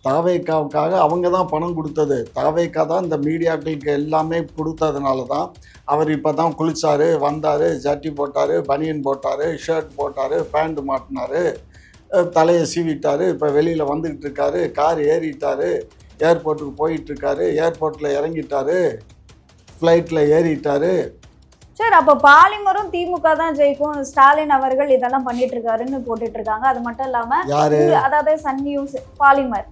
தாவேக்காவுக்காக அவங்க தான் பணம் கொடுத்தது. தாவேக்கா தான் இந்த மீடியாக்களுக்கு எல்லாமே கொடுத்ததுனால தான் அவர் இப்போ தான் குளிச்சாரு, வந்தார், ஜட்டி போட்டார், பனியன் போட்டார், ஷர்ட் போட்டார், பேண்ட் மாட்டினார், தலையை சீவிட்டார், இப்போ வெளியில் வந்துக்கிட்டு இருக்காரு, கார் ஏறிட்டார், ஏர்போர்ட்டுக்கு போயிட்டுருக்காரு, ஏர்போர்ட்டில் இறங்கிட்டார், ஃப்ளைட்டில் ஏறிட்டார். சார் அப்போ பாலிமரும் திமுக தான் ஜெயிக்கும், ஸ்டாலின் அவர்கள் இதெல்லாம் பண்ணிட்டு இருக்காருன்னு போட்டுட்டு இருக்காங்க. அது மட்டும் இல்லாம அதாவது சன் நியூஸ் பாலிமர்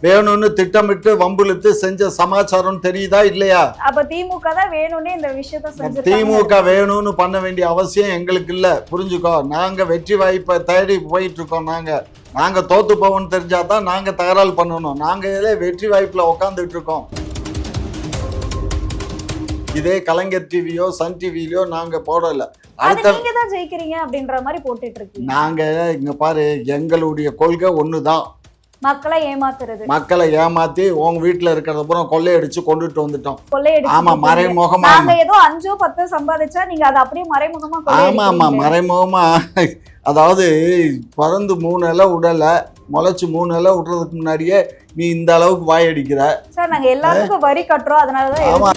வேணும்னு திட்டமிட்டு வம்புழுத்து செஞ்ச சமாச்சாரம் தெரியுதா இல்லையா? அப்ப திமுக தான் வேணும்னே இந்த விஷயத்த செஞ்சு. திமுக வேணும்னு பண்ண வேண்டிய அவசியம் எங்களுக்கு இல்ல, புரிஞ்சுக்கோ. நாங்க வெற்றி வாய்ப்பை தேடி போயிட்டு இருக்கோம். நாங்க தோத்து போவோம்னு தெரிஞ்சாதான் நாங்க தகராறு பண்ணணும். நாங்க வெற்றி வாய்ப்புல உட்காந்துட்டு இருக்கோம். இதே கலைஞர் டிவியோ சன் டிவிலயோ நாங்க போடல. நீங்க தான் ஜெயிக்கிறீங்க அப்படின்ற மாதிரி போட்டுட்டு இருக்கீங்க. நாங்க இங்க பாரு, எங்களுடைய கொள்கை ஒண்ணுதான், மக்களை ஏமாத்துறது. மக்களை ஏமாத்தி உங்க வீட்டுல இருக்கிறத பூரா கொள்ளையடிச்சு கொண்டுட்டு வந்துட்டோம். கொள்ளையடிச்சு ஆமா, மறைமுகமா. நாங்க ஏதோ 5-10 சம்பாதிச்சா நீங்க அதை அப்படியே மறைமுகமா. ஆமா, மறைமுகமா. அதாவது பிறந்து 3 இலை உடல, முளைச்சு 3 இலை விடுறதுக்கு முன்னாடியே நீ இந்த அளவுக்கு வாயடிக்கிற. சார் நாங்க எல்லாத்துக்கும் வரி கட்டுறோம், அதனாலதான். ஆமா,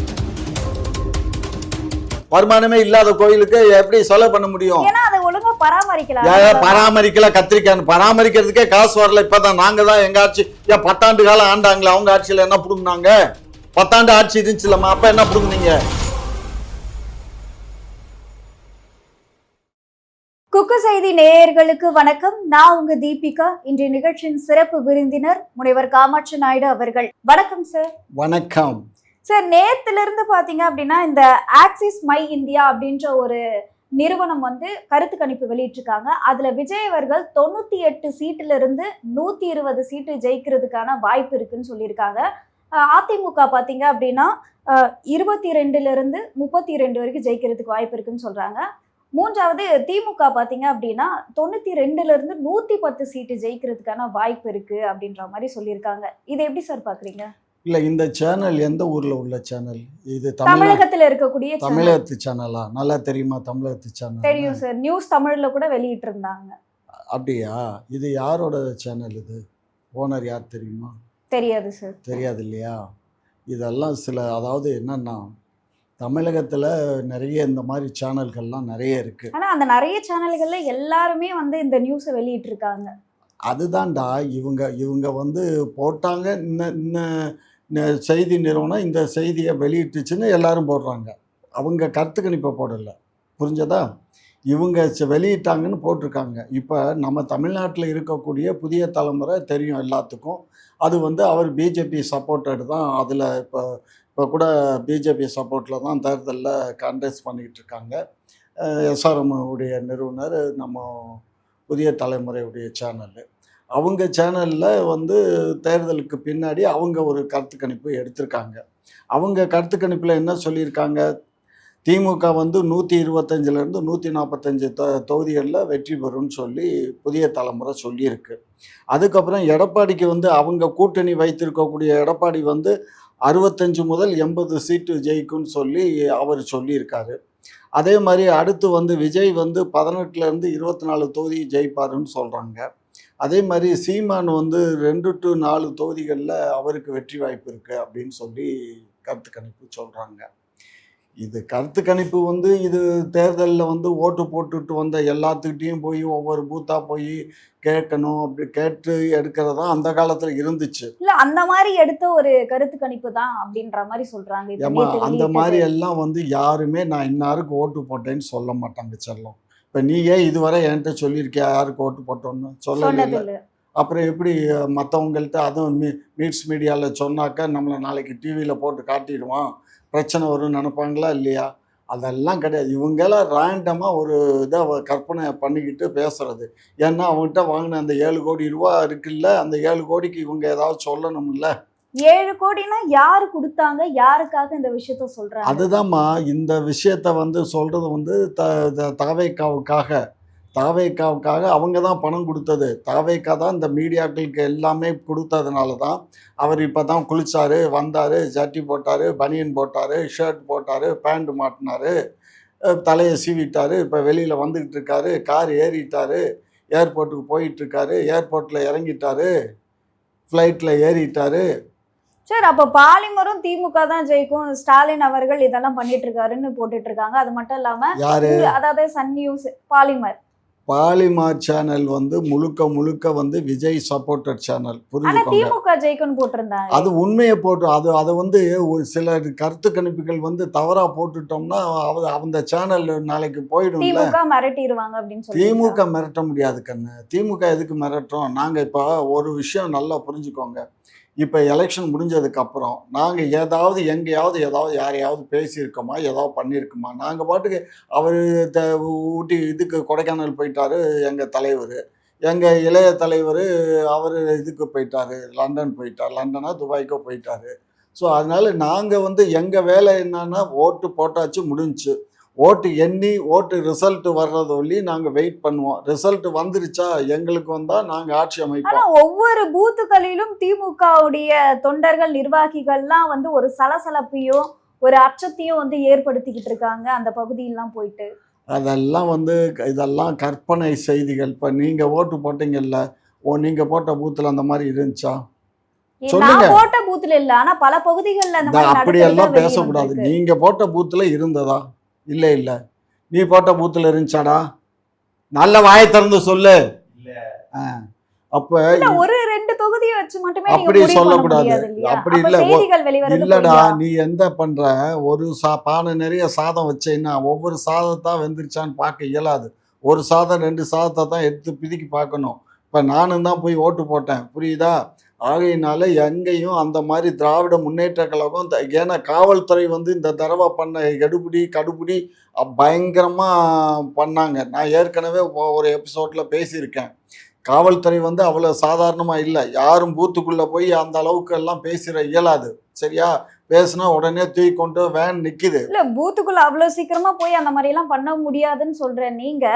வருமானமே இல்லாத கோயிலுக்கு எப்படி சொல்ல பண்ண முடியும்? ஏன்னா அதை ஒழுங்கா பராமரிக்கல. கத்திரிக்காய் பராமரிக்கிறதுக்கே காசு வரல. இப்பதான் நாங்க தான் எங்க ஆட்சி 10 ஆண்டு காலம் ஆண்டாங்களே, அவங்க ஆட்சியில என்ன புடுங்கினாங்க? 10 ஆண்டு ஆட்சி இருந்துச்சுலமா, அப்ப என்ன புடுங்கினீங்க? குக்கு செய்தி நேயர்களுக்கு வணக்கம். நான் உங்க தீபிகா. இன்றைய நிகழ்ச்சியின் சிறப்பு விருந்தினர் முனைவர் காமாட்சி நாயுடு அவர்கள். வணக்கம் சார். வணக்கம் சார். நேத்துல இருந்து பாத்தீங்க அப்படின்னா இந்த ஆக்சிஸ் மை இந்தியா அப்படின்ற ஒரு நிறுவனம் கருத்து கணிப்பு வெளியிட்டிருக்காங்க. அதுல விஜய் அவர்கள் 98 சீட்டுல இருந்து 120 சீட்டு ஜெயிக்கிறதுக்கான வாய்ப்பு இருக்குன்னு சொல்லியிருக்காங்க. அதிமுக பாத்தீங்க அப்படின்னா 22 இருந்து 32 வரைக்கும் ஜெயிக்கிறதுக்கு வாய்ப்பு இருக்குன்னு சொல்றாங்க. மூன்றாவது திமுக பாத்தீங்க அப்படின்னா 92 இருந்து 110 சீட்டு ஜெயிக்கிறதுக்கான வாய்ப்பு இருக்கு அப்படின்ற மாதிரி சொல்லியிருக்காங்க. இதை எப்படி சார் பாக்குறீங்க? இல்ல, இந்த சேனல் எந்த ஊர்ல உள்ள சேனல்? இது தமிழகத்துல இருக்கக்கூடிய தமிழகத்து சேனலா? நல்லா தெரியுமா தமிழகத்து சேனல்? தெரியும் சார், நியூஸ் தமிழ்ல கூட வெளியிட்டு இருந்தாங்க. அப்படியா? இது யாரோட சேனல்? இது ஓனர் யார் தெரியுமா? தெரியாது சார். தெரியாது இல்லையா? இதெல்லாம் அதாவது என்னன்னா, தமிழகத்துல நிறைய இந்த மாதிரி சேனல்கள்லாம் நிறைய இருக்கு. ஆனா அந்த நிறைய சேனல்கள்ல எல்லாருமே இந்த நியூஸை வெளியிட்டு இருக்காங்க. அதுதான்டா, இவங்க போட்டாங்க. செய்தி நிறுவனம் இந்த செய்தியை வெளியிட்டுச்சுன்னு எல்லாரும் போடுறாங்க. அவங்க கருத்து கணிப்பை போடல, புரிஞ்சதா? இவங்க வெளியிட்டாங்கன்னு போட்டிருக்காங்க. இப்போ நம்ம தமிழ்நாட்டில் இருக்கக்கூடிய புதிய தலைமுறை தெரியும் எல்லாத்துக்கும். அது அவர் பிஜேபி சப்போர்ட்டட் தான். அதில் இப்போ கூட பிஜேபி சப்போர்ட்டில் தான் தேர்தலில் கண்டெஸ்ட் பண்ணிக்கிட்டு இருக்காங்க. எஸ்ஆர்எம் உடைய நிறுவனர் நம்ம புதிய தலைமுறையுடைய சேனல். அவங்க சேனலில் தேர்தலுக்கு பின்னாடி அவங்க ஒரு கருத்து கணிப்பு எடுத்திருக்காங்க. அவங்க கருத்து கணிப்பில் என்ன சொல்லியிருக்காங்க? திமுக 125லேருந்து 145 தொகுதிகளில் வெற்றி பெறும்னு சொல்லி புதிய தலைமுறை சொல்லியிருக்கு. அதுக்கப்புறம் எடப்பாடிக்கு அவங்க கூட்டணி வைத்திருக்கக்கூடிய எடப்பாடி 65 முதல் 80 சீட்டு ஜெயிக்கும்னு சொல்லி அவர் சொல்லியிருக்காரு. அதே மாதிரி அடுத்து விஜய் 18லேருந்து 24 தொகுதி ஜெயிப்பாருன்னு சொல்கிறாங்க. அதே மாதிரி சீமான் 2 to 4 தொகுதிகளில் அவருக்கு வெற்றி வாய்ப்பு இருக்குது அப்படின்னு சொல்லி கருத்து கணிப்பு சொல்கிறாங்க. இது கருத்து கணிப்பு இது தேர்தலில் ஓட்டு போட்டுட்டு வந்த எல்லாத்துக்கிட்டையும் போய் ஒவ்வொரு பூத்தாக போய் கேட்கணும், அப்படி கேட்டு எடுக்கிறதா அந்த காலத்தில் இருந்துச்சு. இல்லை, அந்த மாதிரி எடுத்த ஒரு கருத்து கணிப்பு தான் அப்படின்ற மாதிரி சொல்கிறாங்க. ஏமா, அந்த மாதிரி எல்லாம் யாருமே நான் இன்னாருக்கு ஓட்டு போட்டேன்னு சொல்ல மாட்டாங்க செல்லம். இப்போ நீயே இதுவரை என்கிட்ட சொல்லியிருக்கியா யாருக்கு ஓட்டு போட்டோன்னு? சொல்லல. அப்புறம் எப்படி மற்றவங்கள்ட்ட அதுவும் மீட்ஸ் மீடியாவில் சொன்னாக்கா நம்மளை நாளைக்கு டிவியில் போட்டு காட்டிடுவான், பிரச்சனை வரும்னு நினைப்பாங்களா இல்லையா? அதெல்லாம் கிடையாது. இவங்கெல்லாம் ரேண்டமாக ஒரு இதை கற்பனை பண்ணிக்கிட்டு பேசுறது. ஏன்னா அவங்ககிட்ட வாங்கின அந்த 7 கோடி ரூபா இருக்குல்ல, அந்த 7 கோடிக்கு இவங்க ஏதாவது சொல்லணும்ல. 7 கோடினா யாரு கொடுத்தாங்க, யாருக்காக இந்த விஷயத்த சொல்றாங்க? அதுதான்மா, இந்த விஷயத்த சொல்றது தாவேக்காவுக்காக அவங்க தான் பணம் கொடுத்தது. தாவேக்கா தான் இந்த மீடியாக்களுக்கு எல்லாமே கொடுத்ததுனால தான் அவர் இப்போ தான் குளிச்சாரு, வந்தார், ஜட்டி போட்டார், பனியன் போட்டார், ஷர்ட் போட்டார், பேண்ட் மாட்டினார், தலையை சீவிட்டார், இப்போ வெளியில் வந்துக்கிட்டு இருக்காரு, கார் ஏறிட்டார், ஏர்போர்ட்டுக்கு போயிட்டுருக்காரு, ஏர்போர்ட்டில் இறங்கிட்டாரு, ஃப்ளைட்டில் ஏறிட்டாரு. சார் அப்ப பாலிமரும் திமுக தான் ஜெயிக்கும், ஸ்டாலின் அவர்கள் இதெல்லாம் பண்ணிட்டு இருக்காருன்னு போட்டுட்டு இருக்காங்க. அது மட்டும் இல்லாம யாரு? அதாவது Sun news polymer polymer channel வந்து முழுக்க முழுக்க வந்து விஜய் சப்போர்ட்டட் சேனல், ஆனா புரிஞ்சுக்கோங்க. திமுக ஜெயிக்கும்னு போட்டிருந்தாங்க. அது உண்மையை போட்டு அதை வந்து ஒரு சில கருத்து கணிப்புகள் வந்து தவறா போட்டுட்டோம்னா அந்த சேனல் நாளைக்கு போயிடும்ல. திமுக மிரட்டிடுவாங்க அப்படின்னு சொல்லி. திமுக மிரட்ட முடியாது கண்ணு. திமுக எதுக்கு மிரட்டுறோம்? நாங்கள் இப்போ ஒரு விஷயம் நல்லா புரிஞ்சுக்கோங்க. இப்போ எலெக்ஷன் முடிஞ்சதுக்கப்புறம் நாங்கள் ஏதாவது எங்கேயாவது ஏதாவது யாரையாவது பேசியிருக்கோமா, ஏதாவது பண்ணியிருக்கோமா? நாங்கள் பாட்டுக்கு அவர் ஊட்டி இதுக்கு கொடைக்கானல் போயிட்டாரு எங்கள் தலைவர், எங்கள் இளைய தலைவர் அவர் இதுக்கு போயிட்டாரு, லண்டன் போயிட்டார், லண்டனா துபாய்க்கோ போயிட்டாரு. ஸோ அதனால் நாங்கள் வந்து எங்கள் வேலை என்னன்னா ஓட்டு போட்டாச்சு, முடிஞ்சுச்சு. ஓட்டு எண்ணி ஓட்டு ரிசல்ட் வர்றத ஒல்லி நாங்கள் வெயிட் பண்ணுவோம். ரிசல்ட் வந்துருச்சா எங்களுக்கு வந்தால் நாங்கள் ஆட்சி ஆனா அமைப்போம். ஒவ்வொரு பூத்துகளிலும் திமுகவுடைய தொண்டர்கள் நிர்வாகிகள்லாம் வந்து ஒரு சலசலப்பையும் ஒரு அச்சத்தையும் வந்து ஏற்படுத்திக்கிட்டு இருக்காங்க அந்த பகுதியெல்லாம் போயிட்டு. அதெல்லாம் வந்து இதெல்லாம் கற்பனை செய்திகள். இப்போ நீங்கள் ஓட்டு போட்டீங்கல்ல, நீங்கள் போட்ட பூத்தில் அந்த மாதிரி இருந்துச்சா? சொல்லுங்க. நான் போட்ட பூத்துல இல்ல, ஆனா பல பகுதிகள்ல அந்த மாதிரி அப்படியெல்லாம் நடக்கிறதா வெளிய பேசக்கூடாது. வந்திருக்கு. நீங்கள் போட்ட பூத்தில் இருந்ததா? இல்லை இல்லை. நீ போட்ட பூத்தில் இருந்துச்சாடா? நல்ல வாயை திறந்து சொல்லு. அப்போ இல்ல ஒரு 2 தொகுதியை வச்சு மட்டுமே நீங்க அப்படி முடிவு பண்ண சொல்லக்கூடாது. முடியாது இல்லையா? அப்படி அப்ப இல்லை. செய்திகள் வெளிவரது இல்லடா, பொய்யா? நீ எந்த பண்ற? ஒரு பானை நிறைய சாதம் வச்சேன்னா ஒவ்வொரு சாதத்தான் வெந்துருச்சான்னு பார்க்க இயலாது. ஒரு சாதம் 2 சாதத்தை தான் எடுத்து பிதிக்கி பார்க்கணும். இப்போ நானும் தான் போய் ஓட்டு போட்டேன், புரியுதா? ஆகையினால எங்கேயும் அந்த மாதிரி திராவிட முன்னேற்ற கழகம் ஏன்னா காவல்துறை வந்து இந்த தடவை பண்ண கடுபிடி பயங்கரமாக பண்ணாங்க. நான் ஏற்கனவே ஒரு எபிசோடில் பேசியிருக்கேன். காவல்துறை வந்து அவ்வளோ சாதாரணமாக இல்லை. யாரும் பூத்துக்குள்ளே போய் அந்த அளவுக்கு எல்லாம் பேசிட இயலாது, சரியா? பேசுனா உடனே தூக்கி கொண்டு வேன் நிற்கிது. இல்ல பூத்துக்குள்ள அவ்வளவு சீக்கிரமா போய் அந்த மாதிரி எல்லாம் பண்ண முடியாதுன்னு சொல்றேன். நீங்க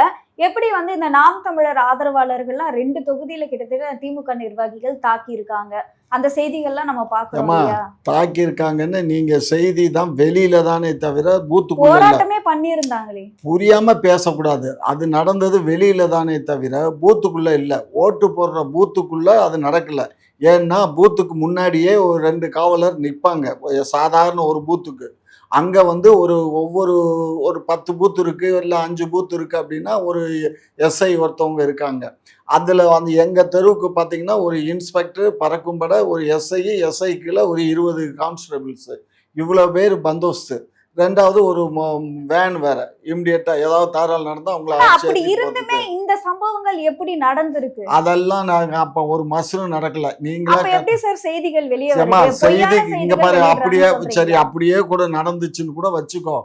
எப்படி வந்து இந்த நாம் தமிழர் ஆதரவாளர்கள்லாம் 2 தொகுதியில கிட்டத்தட்ட திமுக நிர்வாகிகள் தாக்கி இருக்காங்க, அந்த செய்திகள்லாம் நம்ம பார்க்கிறோம் ஏமா இல்லையா? தாக்கி இருக்காங்கன்னு நீங்க செய்தி தான் வெளியில தானே தவிர பூத்துக்குள்ள இல்ல. போராட்டமே பண்ணியிருந்தாங்களே. புரியாம பேசக்கூடாது. அது நடந்தது வெளியில தானே தவிர பூத்துக்குள்ள இல்லை. ஓட்டு போடுற பூத்துக்குள்ள அது நடக்கல. ஏன்னா பூத்துக்கு முன்னாடியே ஒரு 2 காவலர் நிற்பாங்க சாதாரண ஒரு பூத்துக்கு. அங்கே வந்து ஒரு 10 பூத்து இருக்குது, இல்லை 5 பூத்து இருக்குது அப்படின்னா ஒரு எஸ்ஐ ஒருத்தவங்க இருக்காங்க. அதில் அந்த எங்கள் தெருவுக்கு பார்த்தீங்கன்னா ஒரு இன்ஸ்பெக்டர் பறக்கும்பட, ஒரு எஸ்ஐ கீழே ஒரு 20 கான்ஸ்டபிள்ஸு, இவ்வளோ பேர் பந்தோஸ்து. 2வது ஒரு வேன் வேற. இம்மிடியட்டாக ஏதாவது தாராளம் நடந்தால் அவங்கள அப்படி இருந்துமே இந்த சம்பவங்கள் எப்படி நடந்திருக்கு? அதெல்லாம் நாங்கள் அப்போ ஒரு மசரும் நடக்கல. நீங்களா அப்ப எப்படி சார் செய்திகள் வெளியே ஏமா வருது? செய்தி பொய்யான இங்க செய்திகள் பாரு, அப்படியே வெளியிடுறாங்கன்னு சரி சொல்றீங்களா? அப்படியே கூட நடந்துச்சுன்னு கூட வச்சுக்கோ.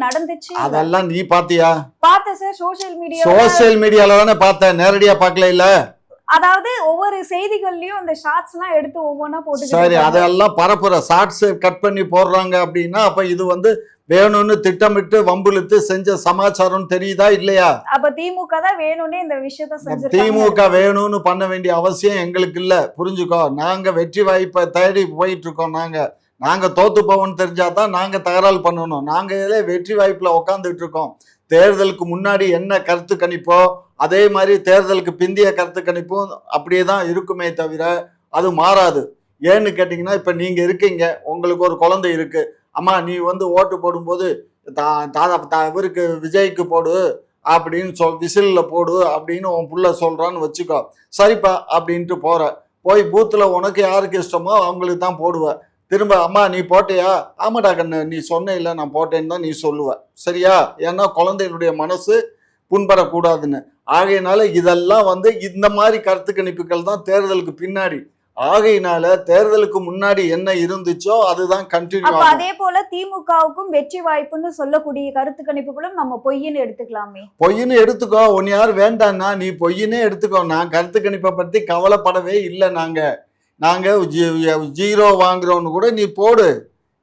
நடந்துச்சு. அதெல்லாம் நீ பாத்தியா? பார்த்தேன் சார் சோஷியல் மீடியா. சோசியல் மீடியால தானே பார்த்தேன், நேரடியா பார்க்கல. இல்ல அதாவது ஒவ்வொரு செய்திகள்லயும் அந்த ஷார்ட்ஸ் எல்லாம் எடுத்து ஒவ்வொன்னா போட்டு சரி, அதெல்லாம் பரப்புற ஷார்ட்ஸ் கட் பண்ணி போடுறாங்க அப்படின்னா அப்ப இது வந்து வேணும்னு திட்டமிட்டு வம்புழுத்து செஞ்ச சமாச்சாரம் தெரியுதா இல்லையா? அப்ப திமுக தான் வேணும்னே இந்த விஷயத்த செஞ்சிருக்காங்க. திமுக வேணும்னு பண்ண வேண்டிய அவசியம் எங்களுக்கு இல்ல, புரிஞ்சுக்கோ. நாங்க வெற்றி வாய்ப்பை தேடி போயிட்டு இருக்கோம். நாங்க தோத்து போவோம்னு தெரிஞ்சாதான் நாங்க தகராறு பண்ணணும். நாங்க வெற்றி வாய்ப்புல உக்காந்துட்டு இருக்கோம். தேர்தலுக்கு முன்னாடி என்ன கருத்து கணிப்போ அதே மாதிரி தேர்தலுக்கு பிந்திய கருத்து கணிப்பும் அப்படியே தான் இருக்குமே தவிர அது மாறாது. ஏன்னு கேட்டிங்கன்னா, இப்போ நீங்கள் இருக்கீங்க, உங்களுக்கு ஒரு குழந்தை இருக்கு. அம்மா நீ வந்து ஓட்டு போடும்போது இவருக்கு விஜய்க்கு போடு அப்படின்னு விசிலில் போடு அப்படின்னு உன் புள்ள சொல்கிறான்னு வச்சுக்கோ. சரிப்பா அப்படின்ட்டு போய் பூத்தில் உனக்கு யாருக்கு இஷ்டமோ அவங்களுக்கு தான் போடுவேன். திரும்ப அம்மா நீ போட்டியா? ஆமாடா கண்ணு, நீ சொன்ன இல்லை நான் போட்டேன்னு தான் நீ சொல்லுவ, சரியா? ஏன்னா குழந்தைகளுடைய மனசு புண்படக்கூடாதுன்னு. ஆகையினால இதெல்லாம் வந்து இந்த மாதிரி கருத்து கணிப்புகள் தான் தேர்தலுக்கு பின்னாடி. ஆகையினால தேர்தலுக்கு முன்னாடி என்ன இருந்துச்சோ அதுதான் கண்டினியூ ஆகும். அதே போல திமுகவுக்கும் வெற்றி வாய்ப்புன்னு சொல்லக்கூடிய கருத்து கணிப்புகளும் நம்ம பொய்ன்னு எடுத்துக்கலாமே. பொய்ன்னு எடுத்துக்கோ, ஒன்னு யார் வேண்டான்னா நீ பொய்ன்னே எடுத்துக்கோ. நான் கருத்து கணிப்பை பற்றி கவலைப்படவே இல்லை. நாங்க 0 வாங்குறோன்னு கூட நீ போடு,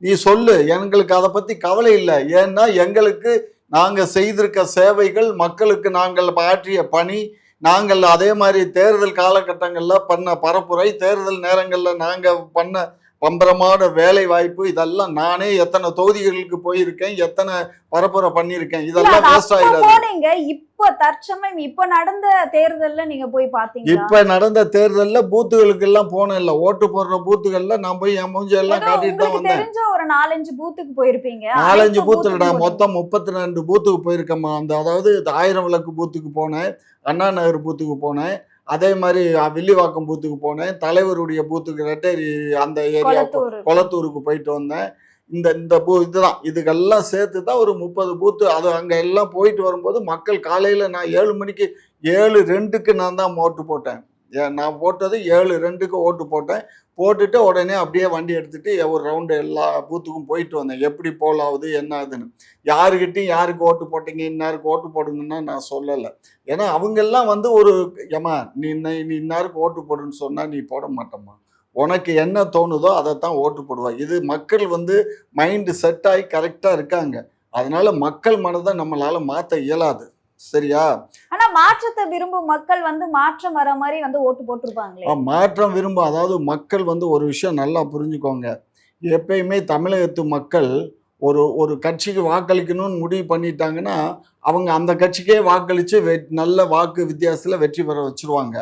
நீ சொல்லு, எங்களுக்கு அதை பத்தி கவலை இல்லை. ஏன்னா எங்களுக்கு நாங்கள் செய்திருக்க சேவைகள், மக்களுக்கு நாங்கள் ஆற்றிய பணி, நாங்கள் அதே மாதிரி தேர்தல் காலகட்டங்களில் பண்ண பரப்புரை, தேர்தல் நேரங்களில் நாங்கள் பண்ண பம்பரமான வேலை வாய்ப்பு, இதெல்லாம் நானே எத்தனை தொகுதிகளுக்கு போயிருக்கேன், எத்தனை பரப்புரை பண்ணியிருக்கேன், இதெல்லாம் வேஸ்ட் ஆயிடாது. போனீங்க இப்ப தற்சமயம் இப்ப நடந்த தேர்தல்ல நீங்க போய் பாத்தீங்க? இப்ப நடந்த தேர்தல்ல பூத்துகளுக்கு எல்லாம் போன இல்ல, ஓட்டு போடுற பூத்துகள்ல நான் போய் என் மூஞ்சி எல்லாம் காட்டிட்டு தான் வந்தேன். தெரிஞ்ச ஒரு 4-5 பூத்துக்கு போயிருப்பீங்க. 4-5 பூத்துலடா, மொத்தம் 32 பூத்துக்கு போயிருக்கேம்மா. அந்த அதாவது 1000 விளக்கு பூத்துக்கு போனேன், அண்ணா நகர் பூத்துக்கு போனேன், அதே மாதிரி வில்லிவாக்கம் பூத்துக்கு போனேன், தலைவருடைய பூத்துக்கு ரெட்டேரி அந்த ஏரியா கொளத்தூருக்கு போயிட்டு வந்தேன். இந்த இதுதான், இதுக்கெல்லாம் சேர்த்து தான் ஒரு 30 பூத்து. அது அங்கே எல்லாம் போயிட்டு வரும்போது மக்கள் காலையில் நான் 7 மணிக்கு 7:02க்கு நான் தான் ஓட்டு போட்டேன். நான் போட்டது 7:02க்கு ஓட்டு போட்டேன். போட்டுட்டு உடனே அப்படியே வண்டி எடுத்துட்டு ஒரு ரவுண்டு எல்லா பூத்துக்கும் போயிட்டு வந்தேன். எப்படி போலாவது என்ன ஆகுதுன்னு. யாருக்கிட்டையும் யாருக்கு ஓட்டு போட்டீங்க, இன்னாருக்கு ஓட்டு போடுங்கன்னா நான் சொல்லலை. ஏன்னா அவங்கெல்லாம் வந்து ஒரு ஏமா நீ இன்னாருக்கு ஓட்டு போடுன்னு சொன்னால் நீ போட மாட்டேம்மா. உனக்கு என்ன தோணுதோ அதைத்தான் ஓட்டு போடுவா. இது மக்கள் வந்து மைண்டு செட் ஆகி கரெக்டாக இருக்காங்க. அதனால மக்கள் மனதை நம்மளால மாற்ற இயலாது. சரியா? ஆனா மாற்றத்தை விரும்பும் மக்கள் வந்து மாற்றம் வர மாதிரி வந்து ஓட்டு போட்டிருப்பாங்களே. மாற்றம் விரும்பும், அதாவது மக்கள் வந்து ஒரு விஷயம் நல்லா புரிஞ்சுக்கோங்க. எப்பயுமே தமிழகத்து மக்கள் ஒரு கட்சிக்கு வாக்களிக்கணும்னு முடிவு பண்ணிட்டாங்கன்னா அவங்க அந்த கட்சிக்கே வாக்களித்து நல்ல வாக்கு வித்தியாசத்தில் வெற்றி பெற வச்சுருவாங்க.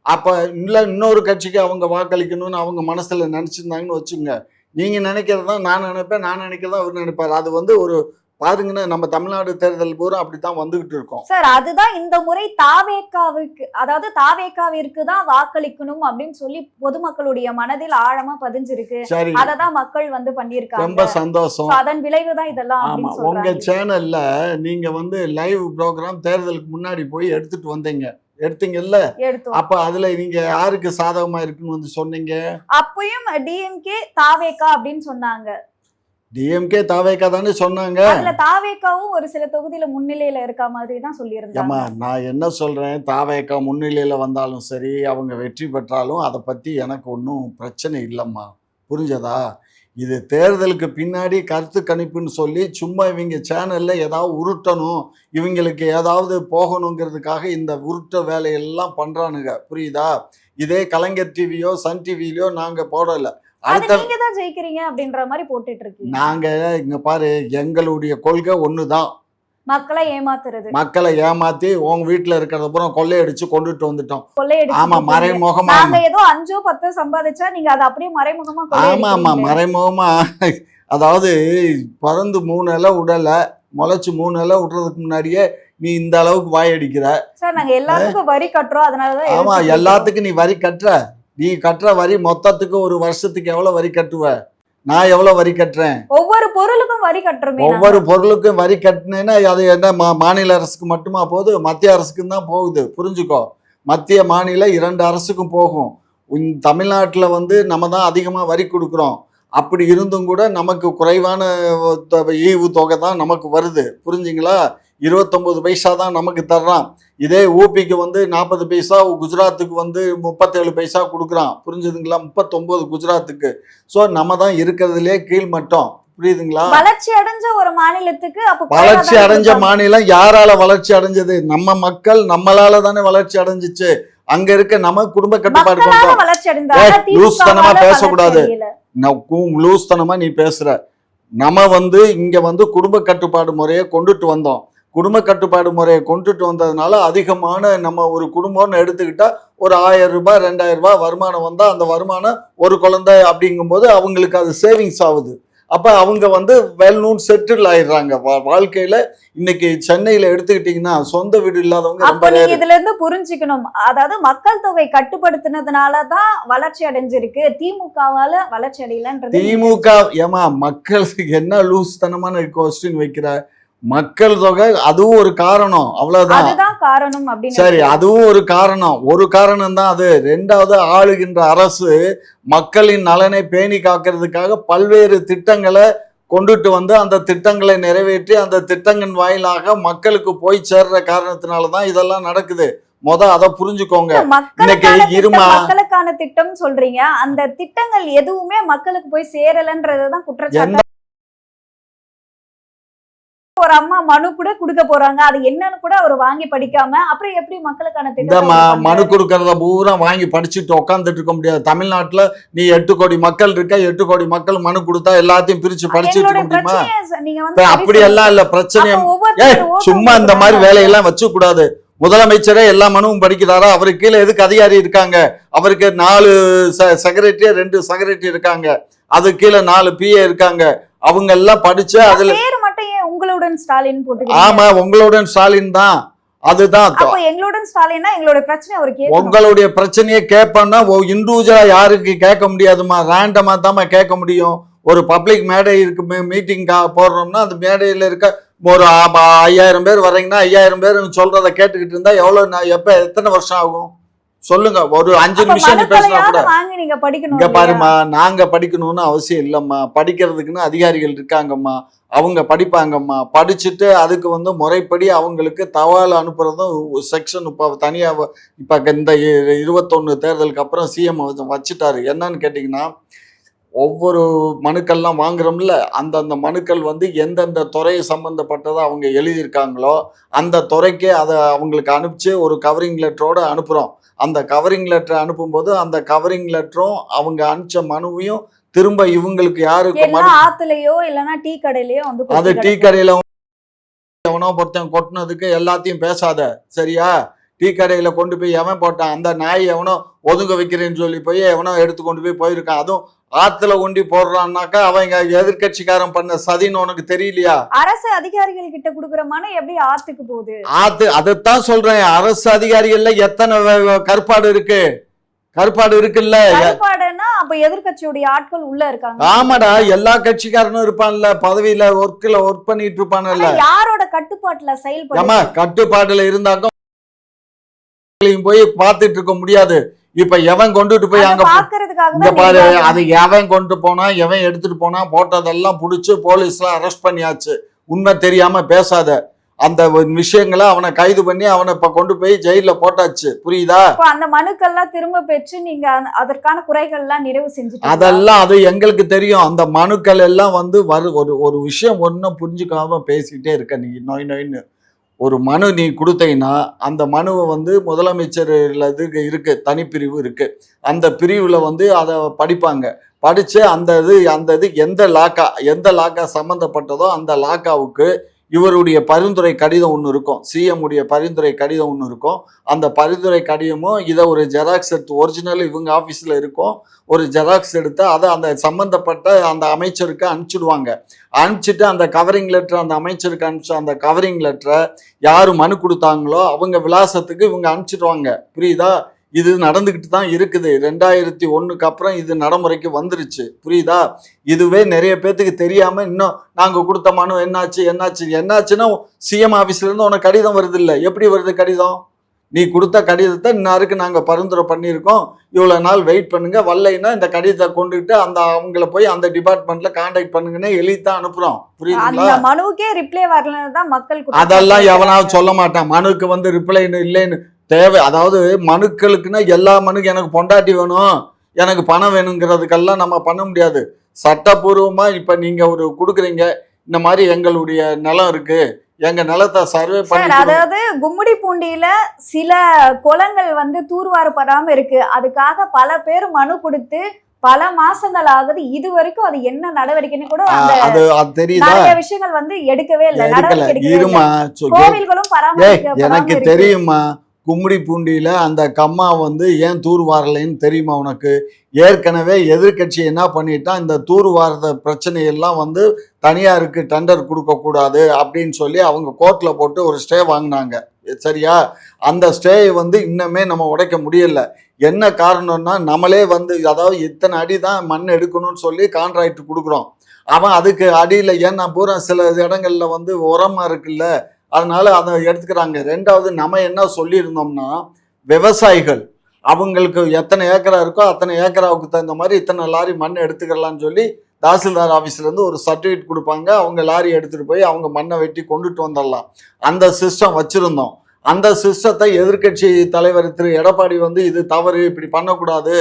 அப்போ இல்லை இன்னொரு கட்சிக்கு அவங்க வாக்களிக்கணும்னு அவங்க மனசில் நினச்சிருந்தாங்கன்னு வச்சுங்க, நீங்கள் நினைக்கிறது தான் நான் நினைப்பேன், நான் நினைக்கிறதா அவர் நினைப்பார். அது வந்து ஒரு பாருங்கன்னா நம்ம தமிழ்நாடு தேர்தல் பூரா அப்படித்தான் வந்துகிட்டு இருக்கோம் சார். அதுதான் இந்த முறை தாவேக்காவுக்கு, அதாவது தாவேக்காவிற்கு தான் வாக்களிக்கணும் அப்படின்னு சொல்லி பொதுமக்களுடைய மனதில் ஆழமா பதிஞ்சிருக்கு. சரி, அததான் மக்கள் வந்து பண்ணியிருக்காங்க. ரொம்ப சந்தோஷம். அதன் விளைவுதான் இதெல்லாம். ஆமா, உங்க சேனல்ல நீங்க வந்து லைவ் ப்ரோக்ராம் தேர்தலுக்கு முன்னாடி போய் எடுத்தீங்கல்ல, அப்ப அதுல நீங்க யாருக்கு சாதகமா இருக்குன்னு வந்து சொன்னீங்க? அப்பயும் டிஎம்கே தாவேக்கா அப்படின்னு சொன்னாங்க. டிஎம்கே தாவேக்கா தானே சொன்னாங்க. அதுல தாவேக்காவும் ஒரு சில தொகுதியில முன்னிலையில இருக்க மாதிரி தான் சொல்லியிருந்தாங்க. நான் என்ன சொல்றேன், தாவேக்கா முன்னிலையில வந்தாலும் சரி, அவங்க வெற்றி பெற்றாலும் அதை பத்தி எனக்கு ஒன்றும் பிரச்சனை இல்லைம்மா. புரிஞ்சதா? இது தேர்தலுக்கு பின்னாடி கருத்து கணிப்புன்னு சொல்லி சும்மா இவங்க சேனல்ல ஏதாவது உருட்டணும், இவங்களுக்கு ஏதாவது போகணுங்கிறதுக்காக இந்த உருட்ட வேலையெல்லாம் பண்றானுங்க. புரியுதா? இதே கலைஞர் டிவியோ சன் டிவிலையோ நாங்க போடலை. நீங்க தான் ஜெயிக்கிறீங்க அப்படின்ற மாதிரி போட்டுட்டு இருக்கீங்க. நாங்க இங்க பாரு, எங்களுடைய கொள்கை ஒண்ணுதான், மக்களை ஏமாத்துறது. மக்களை ஏமாத்தி உங்க வீட்டுல இருக்கிறத அப்புறம் கொள்ளையடிச்சு கொண்டுட்டு வந்துட்டோம். ஆமா, மறைமுகமா. நாங்க ஏதோ 5-10 சம்பாதிச்சா நீங்க அதை அப்படியே மறைமுகமா. ஆமா, மறைமுகமா. அதாவது பிறந்து 3 இலை உடலை, முளைச்சு 3 இலை விடுறதுக்கு முன்னாடியே நீ இந்த அளவுக்கு வாய் அடிக்கிற. சார், நாங்க எல்லாத்துக்கும் வரி கட்டுறோம், அதனாலதான். ஆமா, எல்லாத்துக்கும் நீ வரி கட்டுற. நீ கட்டுற வரி மொத்தத்துக்கு ஒரு வருஷத்துக்கு எவ்வளவு வரி கட்டுவ? நான் எவ்வளவு வரி கட்டுறேன்? ஒவ்வொரு பொருளுக்கும் வரி கட்டுறோம். ஒவ்வொரு பொருளுக்கும் வரி கட்டினேன்னா அது என்ன மாநில அரசுக்கு மட்டுமா போகுது? மத்திய அரசுக்கும் தான் போகுது. புரிஞ்சுக்கோ, மத்திய மாநில 2 அரசுக்கும் போகும். தமிழ்நாட்டில் வந்து நம்ம தான் அதிகமாக வரி கொடுக்குறோம். அப்படி இருந்தும் கூட நமக்கு குறைவான ஈவு தொகை தான் நமக்கு வருது. புரிஞ்சுங்களா? 29 பைசா தான் நமக்கு தர்றான். இதே ஊபிக்கு வந்து 40 பைசா, குஜராத்துக்கு வந்து 37 பைசா கொடுக்குறான். புரிஞ்சுதுங்களா? 39 குஜராத்துக்கு. ஸோ நம்ம தான் இருக்கிறதுலே கீழ்மட்டம். புரியுதுங்களா? வளர்ச்சி அடைஞ்ச ஒரு மாநிலத்துக்கு வளர்ச்சி அடைஞ்ச மாநிலம் யாரால வளர்ச்சி அடைஞ்சது? நம்ம மக்கள் நம்மளால தானே வளர்ச்சி அடைஞ்சிச்சு. அங்க இருக்க நம்ம குடும்ப கட்டுப்பாடு லூஸ்தனமா பேசக்கூடாது. லூஸ்தனமா நீ பேசுற. நம்ம வந்து இங்க வந்து குடும்ப கட்டுப்பாடு முறையை கொண்டுட்டு வந்தோம். குடும்ப கட்டுப்பாடு முறையை கொண்டுட்டு வந்ததுனால அதிகமான நம்ம ஒரு குடும்பம்னு எடுத்துக்கிட்டா ஒரு 1000 ரூபாய் 2000 ரூபாய் வருமானம் வந்தால் அந்த வருமானம் ஒரு குழந்தை அப்படிங்கும்போது அவங்களுக்கு அது சேவிங்ஸ் ஆகுது. அப்போ அவங்க வந்து வெல் நோன் செட்டில் ஆயிடுறாங்க வாழ்க்கையில. இன்னைக்கு சென்னையில எடுத்துக்கிட்டீங்கன்னா சொந்த வீடு இல்லாதவங்க இதுல இருந்து புரிஞ்சுக்கணும். அதாவது மக்கள் தொகை கட்டுப்படுத்தினதுனாலதான் வளர்ச்சி அடைஞ்சிருக்கு, திமுகவால வளர்ச்சி அடையலன்றது. திமுக ஏமா மக்களுக்கு என்ன லூஸ் தனமான கொஸ்டின் வைக்கிற? மக்கள் தொகை அதுவும் ஒரு காரணம், அவ்வளவுதான். சரி, அதுவும் ஒரு காரணம் தான் அது. 2வது, ஆளுகின்ற அரசு மக்களின் நலனை பேணி காக்கிறதுக்காக பல்வேறு திட்டங்களை கொண்டுட்டு வந்து அந்த திட்டங்களை நிறைவேற்றி அந்த திட்டங்கள் வாயிலாக மக்களுக்கு போய் சேர்ற காரணத்தினாலதான் இதெல்லாம் நடக்குது. அதை புரிஞ்சுக்கோங்க. மக்களுக்கான திட்டம் சொல்றீங்க, அந்த திட்டங்கள் எதுவுமே மக்களுக்கு போய் சேரலன்றதுதான் குற்றச்சாட்டு. ஒரு அம்மா மனு கூட கொடுக்க போறாங்க, அது என்னன்னு கூட அவர் வாங்கி படிக்காம அப்புறம் எப்படி மக்களுக்கான இந்த மனு கொடுக்கறத பூரா வாங்கி படிச்சுட்டு உட்காந்துட்டு இருக்க முடியாது. தமிழ்நாட்டுல நீ 8 கோடி மக்கள் இருக்க, 8 கோடி மக்கள் மனு கொடுத்தா எல்லாத்தையும் பிரிச்சு படிச்சுட்டு இருக்க முடியுமா? அப்படி எல்லாம் இல்ல பிரச்சனை. சும்மா இந்த மாதிரி வேலையெல்லாம் வச்சு கூடாது. முதலமைச்சரே எல்லா மனுவும் படிக்கிறாரா? அவருக்கு கீழே எதுக்கு அதிகாரி இருக்காங்க? அவருக்கு 4 செக்ரட்டரி 2 செக்ரட்டரி இருக்காங்க, அது கீழே 4 PA இருக்காங்க. அவங்க எல்லாம் படிச்சு அதுல உங்களுடன் ஸ்டாலின் போட்டு. ஆமா, உங்களுடன் ஸ்டாலின் தான். அதுதான் எங்களுடன் ஸ்டாலின்னா எங்களுடைய பிரச்சனை அவர் கேட்கணும். உங்களுடைய பிரச்சனையை கேட்போம்னா இண்டிவிஜுவலா யாருக்கு கேட்க முடியாதுமா, ரேண்டமா தான் கேட்க முடியும். ஒரு பப்ளிக் மேடை இருக்கு, மீட்டிங் போடுறோம்னா அந்த மேடையில இருக்க ஒரு 5000 பேர் வர்றீங்கன்னா 5000 பேர் சொல்றத கேட்டுக்கிட்டு இருந்தா எவ்வளவு எத்தனை வருஷம் ஆகும் சொல்லுங்க? ஒரு 5 நிமிஷம் பேசினா கூட. இங்க பாருமா, நாங்க படிக்கணும்னு அவசியம் இல்லம்மா, படிக்கிறதுக்குன்னு அதிகாரிகள் இருக்காங்கம்மா, அவங்க படிப்பாங்கம்மா. படிச்சுட்டு அதுக்கு முறைப்படி அவங்களுக்கு தபால் அனுப்புறதும் செக்ஷன் இப்போ தனியாக இப்போ இந்த 21 தேர்தலுக்கு அப்புறம் சிஎம் வச்சுட்டாரு. என்னன்னு கேட்டிங்கன்னா, ஒவ்வொரு மனுக்கள்லாம் வாங்குறோம்ல, அந்தந்த மனுக்கள் எந்தெந்த துறையை சம்பந்தப்பட்டதை அவங்க எழுதியிருக்காங்களோ அந்த துறைக்கே அதை அவங்களுக்கு அனுப்பிச்சு ஒரு கவரிங் லெட்டரோடு அனுப்புகிறோம். அந்த கவரிங் லெட்டர் அனுப்பும்போது அந்த கவரிங் லெட்டரும் அவங்க அனுப்பிச்ச மனுவையும் திரும்ப இவங்களுக்கு யாருக்கு ஆத்துலயோ இல்லனா டீ கடையிலயோ அது டீ கடையில எவனோ ஒருத்தன் கொட்டினதுக்கு எல்லாத்தையும் பேசாத, சரியா? டீ கடையில கொண்டு போய் எவன் போட்டான், அந்த நாய் எவனோ ஒதுங்க வைக்கிறேன்னு சொல்லி போய் எவனோ எடுத்து கொண்டு போயிருக்கான். அதுவும் ஆத்துல கொண்டு போடுறான்னாக்கா அவங்க எதிர்கட்சிக்காரன் பண்ண சதின்னு உனக்கு தெரியலையா? அரசு அதிகாரிகள் கிட்ட குடுக்குற மனு எப்படி ஆத்துக்கு போகுது? அதைத்தான் சொல்றேன். அரசு அதிகாரிகள்ல எத்தனை கற்பாடு இருக்குல்ல. கற்பாடுன்னா அப்ப எதிர்கட்சியுடைய ஆட்கள் உள்ள இருக்காங்க. ஆமாடா, எல்லா கட்சிக்காரனும் இருப்பான்ல, பதவியில ஒர்க் பண்ணிட்டு இருப்பான்ல. யாரோட கட்டுப்பாட்டுல செயல்படுமா? கட்டுப்பாட்டுல இருந்தாக்க போய் பார்த்துட்டு இருக்க முடியாது. இப்ப எவன் கொண்டுட்டு போய் அங்க பாரு, அது எவன் கொண்டு போனா எவன் எடுத்துட்டு போனா போட்டதெல்லாம் புடிச்சு போலீஸ்ல அரெஸ்ட் பண்ணியாச்சு. உண்மை தெரியாம பேசாத. அந்த விஷயங்களை அவனை கைது பண்ணி அவனை இப்ப கொண்டு போய் ஜெயில போட்டாச்சு, புரியுதா? அந்த மனுக்கள்லாம் திரும்ப பெற்று நீங்க அதற்கான குறைகள் எல்லாம் நிறைவு செஞ்சு அதெல்லாம் அது எங்களுக்கு தெரியும். அந்த மனுக்கள் எல்லாம் ஒரு விஷயம் ஒன்னும் புரிஞ்சுக்காம பேசிக்கிட்டே இருக்க நீ நோயின்னு. ஒரு மனு நீ கொடுத்தீங்கன்னா அந்த மனுவை முதலமைச்சர்ல இருக்கு, தனிப்பிரிவு இருக்கு. அந்த பிரிவுல அதை படிப்பாங்க. படிச்சு அந்த இது எந்த லாக்கா சம்பந்தப்பட்டதோ அந்த லாக்காவுக்கு இவருடைய பரிந்துரை கடிதம் ஒன்று இருக்கும், சிஎம் உடைய பரிந்துரை கடிதம் ஒன்று இருக்கும். அந்த பரிந்துரை கடிதமும் இதை ஒரு ஜெராக்ஸ் எடுத்து, ஒரிஜினல் இவங்க ஆஃபீஸில் இருக்கும், ஒரு ஜெராக்ஸ் எடுத்து அதை அந்த சம்மந்தப்பட்ட அந்த அமைச்சருக்கு அனுப்பிச்சிடுவாங்க. அனுப்பிச்சிட்டு அந்த கவரிங் லெட்டர் அந்த அமைச்சருக்கு அனுப்பிச்ச அந்த கவரிங் லெட்டரை யார் மனு கொடுத்தாங்களோ அவங்க விலாசத்துக்கு இவங்க அனுப்பிச்சிடுவாங்க, புரியுதா? இது நடந்துக்கிட்டு தான் இருக்குது. 2001 அப்புறம் இது நடைமுறைக்கு வந்துருச்சு, புரியுதா? இதுவே நிறைய பேத்துக்கு தெரியாம இன்னும் நாங்க கொடுத்த மனு என்னாச்சுன்னா சிஎம் ஆபீஸ்ல இருந்து உனக்கு கடிதம் வருது இல்ல? எப்படி வருது கடிதம்? நீ கொடுத்த கடிதத்தை இன்னாருக்கு நாங்க பரிந்துரை பண்ணியிருக்கோம், இவ்வளவு நாள் வெயிட் பண்ணுங்க, வரலைன்னா இந்த கடிதத்தை கொண்டுட்டு அந்த அவங்கள போய் அந்த டிபார்ட்மெண்ட்ல கான்டாக்ட் பண்ணுங்கன்னு எழுதித்தான் அனுப்புறோம், புரியுதுங்களா? மனுவுக்கே ரிப்ளை வரலதான் மக்கள். அதெல்லாம் எவனாவது சொல்ல மாட்டான். மனுக்கு ரிப்ளை இல்லைன்னு தேவை. அதாவது மனுக்களுக்குன்னா எல்லா மனுக்கு எனக்கு பொண்டாட்டி வேணும், எனக்கு பணம் வேணுங்கிறதுக்கெல்லாம் நம்ம பண்ண முடியாது. சட்டப்பூர்வமா இப்ப நீங்க ஒரு கொடுக்குறீங்க, இந்த மாதிரி எங்களுடைய நிலம் இருக்கு, எங்க நிலத்தை சர்வே பண்ணி. அதாவது கும்மிடிப்பூண்டியில சில குளங்கள் தூர்வாரப்படாம இருக்கு, அதுக்காக பல பேர் மனு கொடுத்து பல மாசங்கள் ஆகுது. இது வரைக்கும் அது என்ன நடவடிக்கைன்னு கூட அது தெரியுதா? நிறைய விஷயங்கள் எடுக்கவே இல்லை, நடவடிக்கை. கோவில்களும் எனக்கு தெரியுமா, கும்மிடிப்பூண்டியில அந்த கம்மா ஏன் தூர் வாரலைன்னு தெரியுமா உனக்கு? ஏற்கனவே எதிர்கட்சி என்ன பண்ணிட்டான், இந்த தூர் வாரத பிரச்சனையெல்லாம் தனியாருக்கு டெண்டர் கொடுக்கக்கூடாது அப்படின்னு சொல்லி அவங்க கோர்ட்ல போட்டு ஒரு ஸ்டே வாங்கினாங்க, சரியா? அந்த ஸ்டே இன்னுமே நம்ம உடைக்க முடியல. என்ன காரணம்னா, நம்மளே அதாவது இத்தனை அடி தான் மண் எடுக்கணும்னு சொல்லி கான்ட்ராக்ட் கொடுக்குறோம். அவன் அதுக்கு அடியில் ஏன்னா பூரா சில இடங்கள்ல உரமா இருக்குல்ல, அதனால அதை எடுத்துக்கிறாங்க. ரெண்டாவது, நம்ம என்ன சொல்லியிருந்தோம்னா, விவசாயிகள் அவங்களுக்கு எத்தனை ஏக்கரா இருக்கோ அத்தனை ஏக்கராவுக்கு தகுந்த மாதிரி இத்தனை லாரி மண் எடுத்துக்கலாம்னு சொல்லி தாசில்தார் ஆஃபீஸ்லேருந்து ஒரு சர்டிஃபிகேட் கொடுப்பாங்க. அவங்க லாரி எடுத்துகிட்டு போய் அவங்க மண்ணை வெட்டி கொண்டுட்டு வந்துடலாம். அந்த சிஸ்டம் வச்சுருந்தோம். அந்த சிஸ்டத்தை எதிர்கட்சி தலைவர் திரு எடப்பாடி இது தவறு, இப்படி பண்ணக்கூடாது,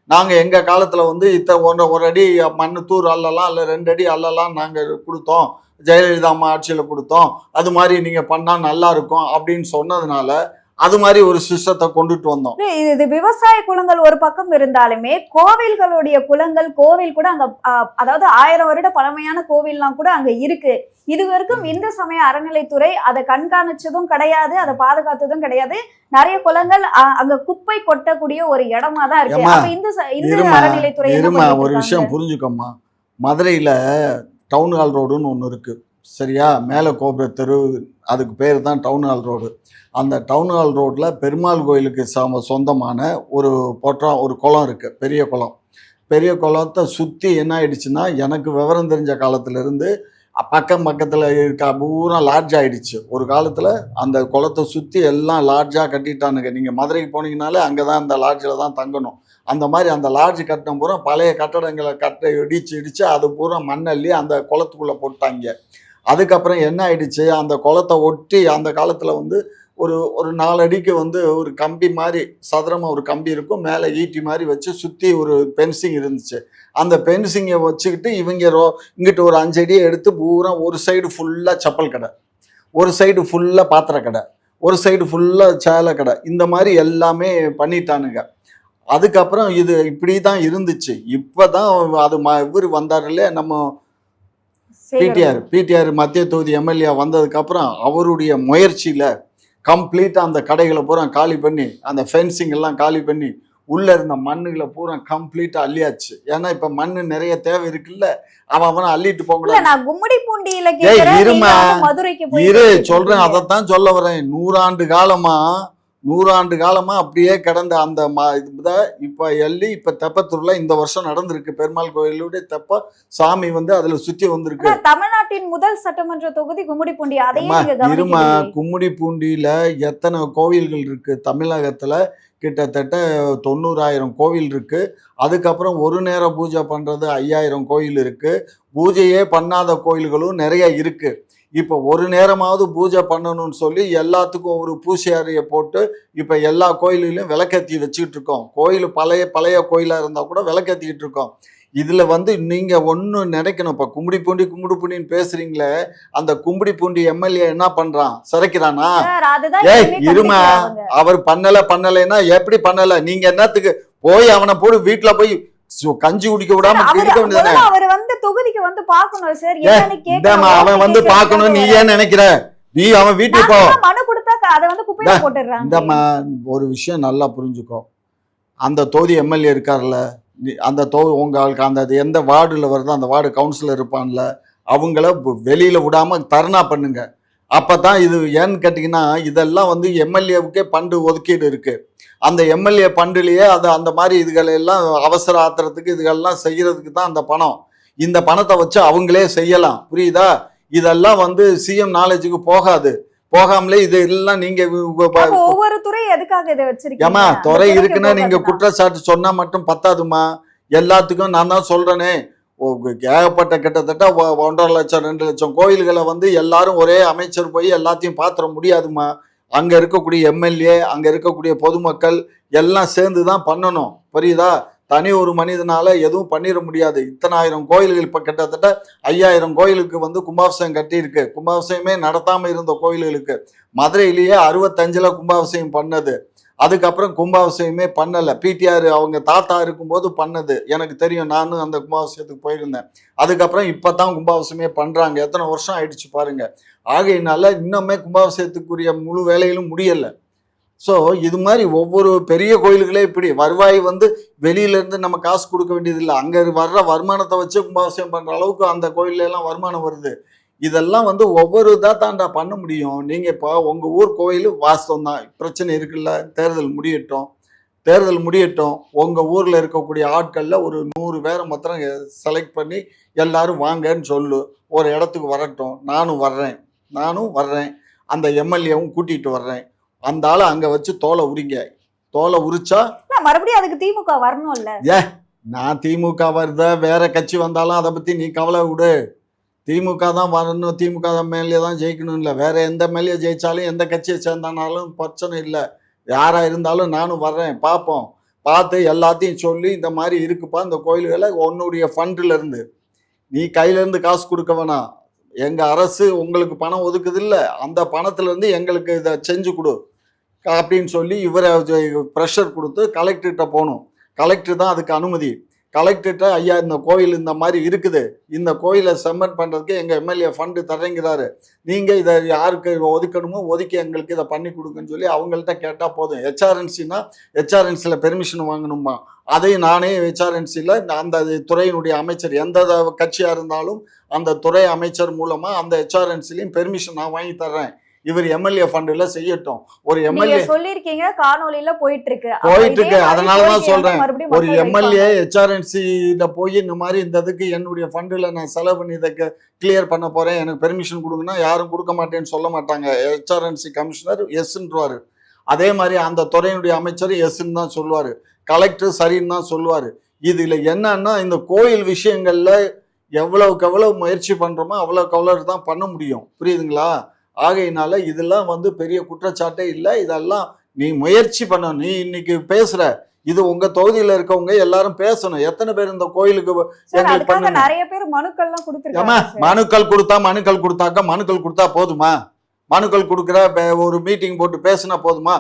நாங்கள் எங்கள் காலத்தில் ஒரு அடி மண் தூர் அள்ளலாம், இல்லை 2 அடி அள்ளலாம் நாங்கள் கொடுத்தோம், ஜெயலலிதா அம்மா ஆட்சியில் கொடுத்தோம், அது மாதிரி நீங்கள் பண்ணால் நல்லா இருக்கும் அப்படின்னு சொன்னதுனால அது மாதிரி ஒரு சிஸ்டத்தை கொண்டுட்டு வந்தோம். இது விவசாய குளங்கள் ஒரு பக்கம் இருந்தாலுமே கோவில்களுடைய குளங்கள் கோவில் கூட அங்க அதாவது 1000 வருட பழமையான கோவில்லாம் கூட அங்க இருக்கு. இதுவரைக்கும் இந்து சமய அறநிலைத்துறை அதை கண்காணிச்சதும் கிடையாது, அதை பாதுகாத்ததும் கிடையாது. நிறைய குளங்கள் அங்க குப்பை கொட்டக்கூடிய ஒரு இடமா தான் இருக்கு. அப்ப இந்து அறநிலைத்துறை ஒரு விஷயம் புரிஞ்சுக்கோமா, மதுரையில டவுன் ஹால் ரோடுன்னு ஒன்று இருக்கு சரியா, மேலே கோபுர தெரு, அதுக்கு பேர் தான் டவுன் ஹால் ரோடு. அந்த டவுன் ஹால் ரோட்டில் பெருமாள் கோயிலுக்கு சொந்தமான ஒரு ஒரு குளம் இருக்குது, பெரிய குளம். பெரிய குளத்தை சுற்றி என்ன ஆயிடுச்சுன்னா, எனக்கு விவரம் தெரிஞ்ச காலத்துலேருந்து பக்கத்தில் இருக்க பூரா லாட்ஜ் ஆகிடுச்சு. ஒரு காலத்தில் அந்த குளத்தை சுற்றி எல்லாம் லாட்ஜாக கட்டிட்டானுங்க. நீங்கள் மதுரைக்கு போனீங்கனாலே அங்கே தான் அந்த லாட்ஜில் தான் தங்கணும். அந்த மாதிரி அந்த லாட்ஜ் கட்டின பூரா பழைய கட்டடங்களை இடித்து அது பூரா மண்ணள்ளி அந்த குளத்துக்குள்ளே போட்டாங்க. அதுக்கப்புறம் என்ன ஆயிடுச்சு, அந்த குளத்தை ஒட்டி அந்த காலத்தில் வந்து ஒரு 4 அடிக்கு வந்து ஒரு கம்பி மாதிரி சதுரமாக ஒரு கம்பி இருக்கும், மேலே ஈட்டி மாதிரி வச்சு சுற்றி ஒரு பென்சிங் இருந்துச்சு. அந்த பென்சிங்கை வச்சுக்கிட்டு இவங்க இங்கிட்டு ஒரு 5 அடியை எடுத்து பூரா ஒரு சைடு ஃபுல்லாக செப்பல் கடை, ஒரு சைடு ஃபுல்லாக பாத்திர கடை, ஒரு சைடு ஃபுல்லாக சேலை கடை, இந்த மாதிரி எல்லாமே பண்ணிட்டானுங்க. அதுக்கப்புறம் இது இப்படி தான் இருந்துச்சு. இப்போ தான் அது இவர் வந்தார் இல்லையா, நம்ம பிடிஆர் மத்திய தொகுதி எம்எல்ஏ வந்ததுக்கப்புறம் அவருடைய முயற்சியில் கம்ப்ளீட்டாக அந்த கடைகளை பூரா காலி பண்ணி, அந்த ஃபென்சிங் எல்லாம் காலி பண்ணி, உள்ளே இருந்த மண்ணுகளை பூரா கம்ப்ளீட்டாக அள்ளியாச்சு. ஏன்னா இப்போ மண் நிறைய தேவை இருக்குல்ல, அவன் அள்ளிட்டு போக சொல்றேன். அதைத்தான் சொல்ல வரேன். 100 ஆண்டு காலமா அப்படியே கிடந்த அந்த இதை இப்போ இப்போ தெப்பத்தூர்ல இந்த வருஷம் நடந்திருக்கு. பெருமாள் கோயிலுடைய தெப்ப சாமி வந்து அதுல சுத்தி வந்திருக்கு. தமிழ்நாட்டின் முதல் சட்டமன்ற தொகுதி கும்மிடிப்பூண்டி. கும்மிடிப்பூண்டியில எத்தனை கோவில்கள் இருக்கு தமிழகத்துல? கிட்டத்தட்ட 90,000 கோவில் இருக்கு. அதுக்கப்புறம் ஒரு நேரம் பூஜை பண்றது 5,000 கோயில் இருக்கு. பூஜையே பண்ணாத கோயில்களும் நிறைய இருக்கு. இப்போ ஒரு நேரமாவது பூஜை பண்ணணும்னு சொல்லி எல்லாத்துக்கும் ஒரு பூசையாரியை போட்டு இப்போ எல்லா கோயிலையும் விளக்கேற்றி வச்சுக்கிட்டு இருக்கோம். கோயில் பழைய கோயிலாக இருந்தால் கூட விளக்கேற்றிக்கிட்டு இருக்கோம். இதில் வந்து நீங்கள் ஒன்று நினைக்கணும், இப்போ கும்மிடிப்பூண்டின்னு பேசுறீங்களே, அந்த கும்மிடிப்பூண்டி எம்எல்ஏ என்ன பண்ணுறான்? சிறைக்கிறானா? இருமா, அவர் பண்ணலைன்னா எப்படி பண்ணலை? நீங்கள் என்னத்துக்கு போய் அவனை போய் வீட்டில் போய் கஞ்சி குடிக்க விடாம இருக்க வேண்டியதானே? அவர் வந்து தொகுதிக்கு வந்து பார்க்கணும் சார். அவன் வந்து பார்க்கணும், நீ ஏன் நினைக்கிற? நீ அவன் வீட்டுக்கு போ, மனு கொடுத்தா அதை வந்து குப்பையில போட்டுறாங்க. இந்த ஒரு விஷயம் நல்லா புரிஞ்சுக்கோ. அந்த தொகுதி எம்எல்ஏ இருக்கார்ல, அந்த உங்களுக்கு அந்த எந்த வார்டுல வருதோ அந்த வார்டு கவுன்சிலர் இருப்பான்ல, அவங்கள வெளியில விடாம தர்ணா பண்ணுங்க. அப்பதான் இது ஏன்னு கேட்டீங்கன்னா, இதெல்லாம் வந்து எம்எல்ஏவுக்கே பண்டு ஒதுக்கீடு இருக்கு. அந்த எம்எல்ஏ பண்டுலேயே அந்த மாதிரி இதுகளெல்லாம் அவசர ஆத்திரத்துக்கு இதுகளெல்லாம் செய்யறதுக்கு தான் அந்த பணம். இந்த பணத்தை வச்சு அவங்களே செய்யலாம், புரியுதா? இதெல்லாம் வந்து சிஎம் நாலேஜுக்கு போகாமலே இது எல்லாம் நீங்க ஒவ்வொரு துறை எதுக்காக இதை வச்சிருக்கீங்க? துறை இருக்குன்னா நீங்க குற்றச்சாட்டு சொன்னா மட்டும் பத்தாதுமா. எல்லாத்துக்கும் நான் தான் சொல்றேனே, ஏகப்பட்ட கிட்டத்தட்ட 1.5 லட்சம் 2 லட்சம் கோயில்களை வந்து எல்லாரும் ஒரே அமைச்சர் போய் எல்லாத்தையும் பாத்திர முடியாதுமா. அங்கே இருக்கக்கூடிய எம்எல்ஏ, அங்கே இருக்கக்கூடிய பொதுமக்கள் எல்லாம் சேர்ந்து தான் பண்ணணும், புரியுதா? தனி ஒரு மனிதனால எதுவும் பண்ணிட முடியாது. இத்தனை 1000 கோயில்கள், இப்போ கிட்டத்தட்ட 5000 கோயிலுக்கு வந்து கும்பாபிஷேகம் கட்டியிருக்கு. கும்பாபிஷேகமே நடத்தாமல் இருந்த கோயில்களுக்கு மதுரையிலேயே 65ல் கும்பாபிஷேகம் பண்ணது. அதுக்கப்புறம் கும்பாபிஷேகமே பண்ணலை. பிடிஆர் அவங்க தாத்தா இருக்கும்போது பண்ணது எனக்கு தெரியும், நானும் அந்த கும்பாபிஷேகத்துக்கு போயிருந்தேன். அதுக்கப்புறம் இப்போ தான் கும்பாபிஷேகமே பண்ணுறாங்க. எத்தனை வருஷம் ஆயிடுச்சு பாருங்க. ஆகையினால இன்னுமே கும்பாபிஷேகத்துக்குரிய முழு வேலையிலும் முடியலை. ஸோ இது மாதிரி ஒவ்வொரு பெரிய கோயில்களே இப்படி வருவாய் வந்து வெளியிலேருந்து நம்ம காசு கொடுக்க வேண்டியதில்லை, அங்கே வர்ற வருமானத்தை வச்சு கும்பாபிஷேகம் பண்ணுற அளவுக்கு அந்த கோயிலெல்லாம் வருமானம் வருது. இதெல்லாம் வந்து ஒவ்வொரு இதாக தாண்டா பண்ண முடியும். நீங்கள் இப்போ உங்கள் ஊர் கோயில் வாஸ்தவம் தான், பிரச்சனை இருக்குல்ல, தேர்தல் முடியட்டும். உங்கள் ஊரில் இருக்கக்கூடிய ஆட்களில் ஒரு 100 பேரை மாத்திரம் செலக்ட் பண்ணி எல்லாரும் வாங்கன்னு சொல்லு, ஒரு இடத்துக்கு வரட்டும். நானும் வர்றேன், அந்த எம்எல்ஏவும் கூட்டிகிட்டு வர்றேன். அந்த ஆளை அங்கே வச்சு தோலை உரிச்சா மறுபடியும் அதுக்கு திமுக வரணும்ல. நான் திமுக வருத வேற கட்சி வந்தாலும் அதை பற்றி நீ கவலை விடு. திமுக தான் வரணும், திமுக தான் மேலே தான் ஜெயிக்கணும் இல்லை. வேற எந்த மேலேயே ஜெயிச்சாலும் எந்த கட்சியை சேர்ந்தானாலும் பிரச்சனை இல்லை. யாராக இருந்தாலும் நானும் வர்றேன், பார்ப்போம். பார்த்து எல்லாத்தையும் சொல்லி இந்த மாதிரி இருக்குப்பா இந்த கோயில்களை உன்னுடைய ஃபண்டில் இருந்து, நீ கையிலேருந்து காசு கொடுக்க வேணாம், எங்கள் அரசு உங்களுக்கு பணம் ஒதுக்குது இல்லை, அந்த பணத்துலேருந்து எங்களுக்கு இதை செஞ்சு கொடு அப்படின்னு சொல்லி இவரை ப்ரெஷர் கொடுத்து கலெக்டர்கிட்ட போகணும். கலெக்டர் தான் அதுக்கு அனுமதி. கலெக்டர்கிட்ட ஐயா இந்த கோயில் இந்த மாதிரி இருக்குது, இந்த கோயிலை செம்மன் பண்ணுறதுக்கு எங்கள் எம்எல்ஏ ஃபண்டு தரேங்கிறாரு, நீங்கள் இதை யாருக்கு ஒதுக்கணுமோ ஒதுக்கி எங்களுக்கு இதை பண்ணி கொடுக்குன்னு சொல்லி அவங்கள்ட்ட கேட்டால் போதும். ஹெச்ஆர்என்சினா ஹெச்ஆர்என்சியில் பெர்மிஷன் வாங்கணுமா, அதையும் நானே ஹெச்ஆர்என்சியில் அந்த துறையினுடைய அமைச்சர் எந்த கட்சியாக இருந்தாலும் அந்த துறை அமைச்சர் மூலமாக அந்த ஹெச்ஆர்என்சிலையும் பெர்மிஷன் நான் வாங்கி தர்றேன், இவர் எம்எல்ஏ ஃபண்டுல செய்யட்டும். ஒரு எம்எல்ஏ சொல்லிருக்கீங்க காணொலியில போயிட்டு இருக்கு. அதனாலதான் சொல்றேன், ஒரு எம்எல்ஏ ஹெச்ஆர்என்சியில போய் இந்த மாதிரி இந்த இதுக்கு என்னுடைய ஃபண்டுல நான் செலவு பண்ணி இதை கிளியர் பண்ண போறேன், எனக்கு பெர்மிஷன் கொடுங்கன்னா யாரும் கொடுக்க மாட்டேன்னு சொல்ல மாட்டாங்க. ஹெச்ஆர்என்சி கமிஷனர் எஸ்ன்றாரு, அதே மாதிரி அந்த துறையினுடைய அமைச்சர் எஸ்ன்னு தான் சொல்லுவாரு, கலெக்டர் சரின்னு தான் சொல்லுவாரு. இதுல என்னன்னா இந்த கோயில் விஷயங்கள்ல எவ்வளவுக்கு எவ்வளவு முயற்சி பண்றோமோ அவ்வளவுக்கு அவ்வளவு தான் பண்ண முடியும், புரியுதுங்களா? ஆகையினால இதெல்லாம் பெரிய குற்றச்சாட்டே இல்லை. இதெல்லாம் நீ முயற்சி பண்ண, நீ இன்னைக்கு பேசுற, இது உங்க தொகுதியில இருக்கவங்க எல்லாரும் பேசணும். எத்தனை பேர் இந்த கோயிலுக்கு நிறைய பேர் மனுக்கள்லாம் கொடுத்துருக்காங்க. மனுக்கள் கொடுத்தா போதுமா? மனுக்கள் கொடுக்குற ஒரு மீட்டிங் போட்டு பேசினா போதுமா?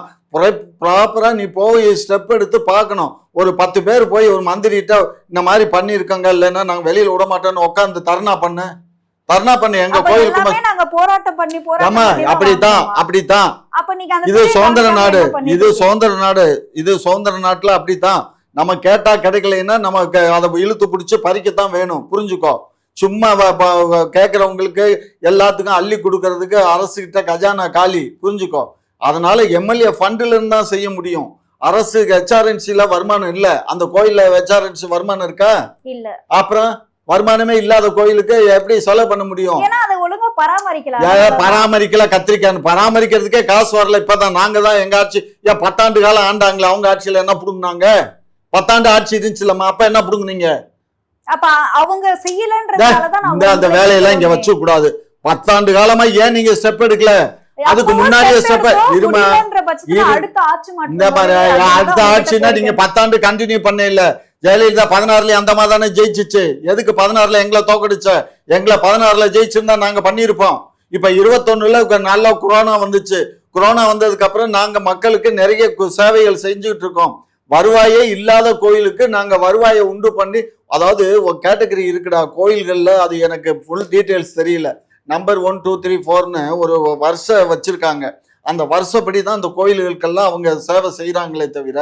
ப்ராப்பரா நீ போய் ஸ்டெப் எடுத்து பார்க்கணும். ஒரு 10 பேர் போய் ஒரு மந்திரிட்ட இந்த மாதிரி பண்ணியிருக்காங்க, இல்லைன்னா நாங்கள் வெளியில விட மாட்டோன்னு உட்காந்து தர்ணா பண்ண எங்க கோயிலுக்கு நாங்க போராட்டம் பண்ணி அப்படித்தான். இது சுதந்திர நாடு, இது சுதந்திர நாட்டுல அப்படித்தான். நம்ம கேட்டா கிடைக்கலைன்னா நமக்கு அதை இழுத்து பிடிச்சு பறிக்கத்தான் வேணும், புரிஞ்சுக்கோ. சும்மா கேட்கறவங்களுக்கு எல்லாத்துக்கும் அள்ளி கொடுக்கறதுக்கு அரசு கிட்ட கஜானா காலி, புரிஞ்சுக்கோ. அதனால எம்எல்ஏ ஃபண்டுல இருந்து தான் செய்ய முடியும். அரசு ஹெச்ஆர்என்சில வருமானம் இல்ல, அந்த கோயில்ல ஹெச்ஆர்என்சி வருமானம் இருக்கா? இல்ல. அப்புறம் வருமானமே இல்லாத கோயிலுக்கு எப்படி செலவு பண்ண முடியும்? பராமரிக்கல, கத்திரிக்காய் பராமரிக்கிறதுக்கே காசு வரல. இப்பதான் நாங்க தான் எங்க ஆட்சி 10 ஆண்டு காலம் ஆண்டாங்களே, அவங்க ஆட்சியில என்ன புடுங்கினாங்க? 10 ஆண்டு ஆட்சி இருந்துச்சுலமா, அப்ப என்ன புடுங்குனீங்க? அப்ப அவங்க செய்யலன்றதாலதான் அந்த வேலையெல்லாம் இங்க வச்சு கூடாது. 10 ஆண்டு காலமா ஏன் நீங்க ஸ்டெப் எடுக்கல? அதுக்கு முன்னாடியே ஸ்டெப் அடுத்த ஆட்சினா நீங்க 10 ஆண்டு கண்டினியூ பண்ண இல்ல. ஜெயலலிதா 16 அந்த மாதிரி தானே ஜெயிச்சிச்சு. எதுக்கு 16 எங்களை தோக்கடிச்ச? எங்களை 16 ஜெயிச்சிருந்தா நாங்க பண்ணிருப்போம். இப்ப 21 நல்ல கொரோனா வந்துச்சு. கொரோனா வந்ததுக்கு அப்புறம் நாங்க மக்களுக்கு நிறைய சேவைகள் செஞ்சுட்டு இருக்கோம். வருவாயே இல்லாத கோயிலுக்கு நாங்க வருவாயை உண்டு பண்ணி, அதாவது ஒரு கேட்டகரி இருக்குடா கோயில்கள்ல, அது எனக்கு ஃபுல் டீட்டெயில்ஸ் தெரியல. நம்பர் 1 2 3 4ன்னு ஒரு வருஷம் வச்சிருக்காங்க. அந்த வருஷப்படி தான் அந்த கோயில்களுக்கெல்லாம் அவங்க சேவை செய்யறாங்களே தவிர,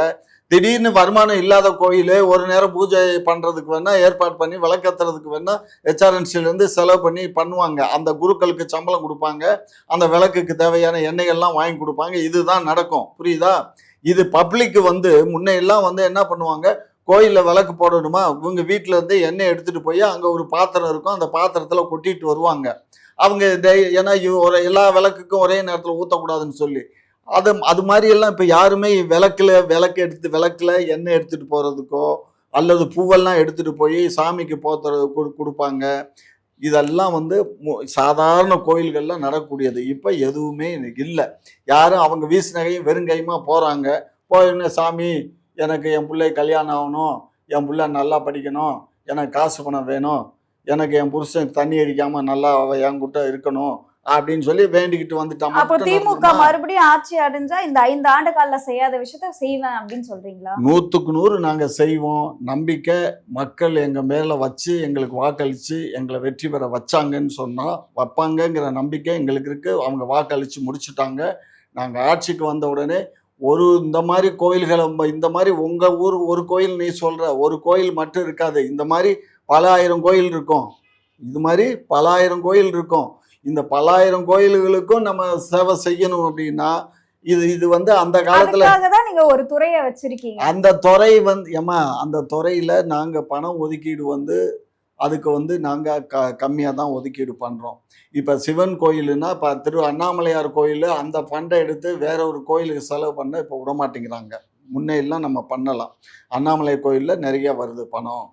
திடீர்னு வருமானம் இல்லாத கோயில் ஒரு நேரம் பூஜை பண்றதுக்கு வேணா ஏற்பாடு பண்ணி விளக்கத்துறதுக்கு வேணா ஹெச்ஆர்என்சில இருந்து செலவு பண்ணி பண்ணுவாங்க. அந்த குருக்களுக்கு சம்பளம் கொடுப்பாங்க, அந்த விளக்குக்கு தேவையான எண்ணெய்கள்லாம் வாங்கி கொடுப்பாங்க. இதுதான் நடக்கும், புரியுதா? இது பப்ளிக் முன்னையெல்லாம் என்ன பண்ணுவாங்க, கோயிலில் விளக்கு போடணுமா, இவங்க வீட்டில இருந்து எண்ணெய் எடுத்துட்டு போய் அங்கே ஒரு பாத்திரம் இருக்கும், அந்த பாத்திரத்தில் கொட்டிட்டு வருவாங்க. அவங்க ஏன்னா எல்லா விளக்குக்கும் ஒரே நேரத்தில் ஊற்றக்கூடாதுன்னு சொல்லி அது மாதிரி எல்லாம் இப்போ யாருமே விளக்குல எண்ணெய் எடுத்துட்டு போறதுக்கோ அல்லது பூவெல்லாம் எடுத்துட்டு போய் சாமிக்கு கொடுப்பாங்க. இதெல்லாம் சாதாரண கோயில்கள்லாம் நடக்கக்கூடியது. இப்போ எதுவுமே இல்லை. யாரும் அவங்க வீசினகையும் வெறுங்கையுமா போறாங்க. போயின்னு சாமி எனக்கு என் பிள்ளை கல்யாணம் ஆகணும், என் பிள்ளை நல்லா படிக்கணும், எனக்கு காசு பணம் வேணும், எனக்கு என் புருஷன் தண்ணி அடிக்காம நல்லா என்கிட்ட இருக்கணும் அப்படின்னு சொல்லி வேண்டிக்கிட்டு வந்துட்டாங்க. அப்போ திமுக மறுபடியும் ஆட்சி அடைஞ்சா இந்த 5 ஆண்டு கால செய்யாத விஷயத்த செய்வேன் அப்படின்னு சொல்றீங்களா? 100க்கு 100 நாங்க செய்வோம். நம்பிக்கை மக்கள் எங்க மேல வச்சு எங்களுக்கு வாக்களிச்சு எங்களை வெற்றி பெற வச்சாங்கன்னு சொன்னா வைப்பாங்கங்கிற நம்பிக்கை எங்களுக்கு இருக்கு. அவங்க வாக்களிச்சு முடிச்சுட்டாங்க. நாங்க ஆட்சிக்கு வந்த உடனே இந்த மாதிரி கோயில்களை, இந்த மாதிரி உங்க ஊர் ஒரு கோயில் நீ சொல்ற ஒரு கோயில் மட்டும் இருக்காது, இந்த மாதிரி பல ஆயிரம் கோயில் இருக்கும். இது மாதிரி பல ஆயிரம் கோயில் இருக்கும். இந்த பல ஆயிரம் கோயில்களுக்கும் நம்ம சேவை செய்யணும் அப்படின்னா இது அந்த காலத்துல நீங்க ஒரு துறையை வச்சிருக்கீங்க. அந்த துறை அந்த துறையில நாங்க பணம் ஒதுக்கீடு அதுக்கு நாங்க கம்மியா தான் ஒதுக்கீடு பண்றோம். இப்ப சிவன் கோயிலுன்னா இப்ப திரு அண்ணாமலையார் கோயில் அந்த ஃபண்டை எடுத்து வேற ஒரு கோயிலுக்கு செலவு பண்ண இப்ப விட மாட்டேங்கிறாங்க. முன்னையெல்லாம் நம்ம பண்ணலாம். அண்ணாமலை கோயில்ல நிறைய வருது பணம்.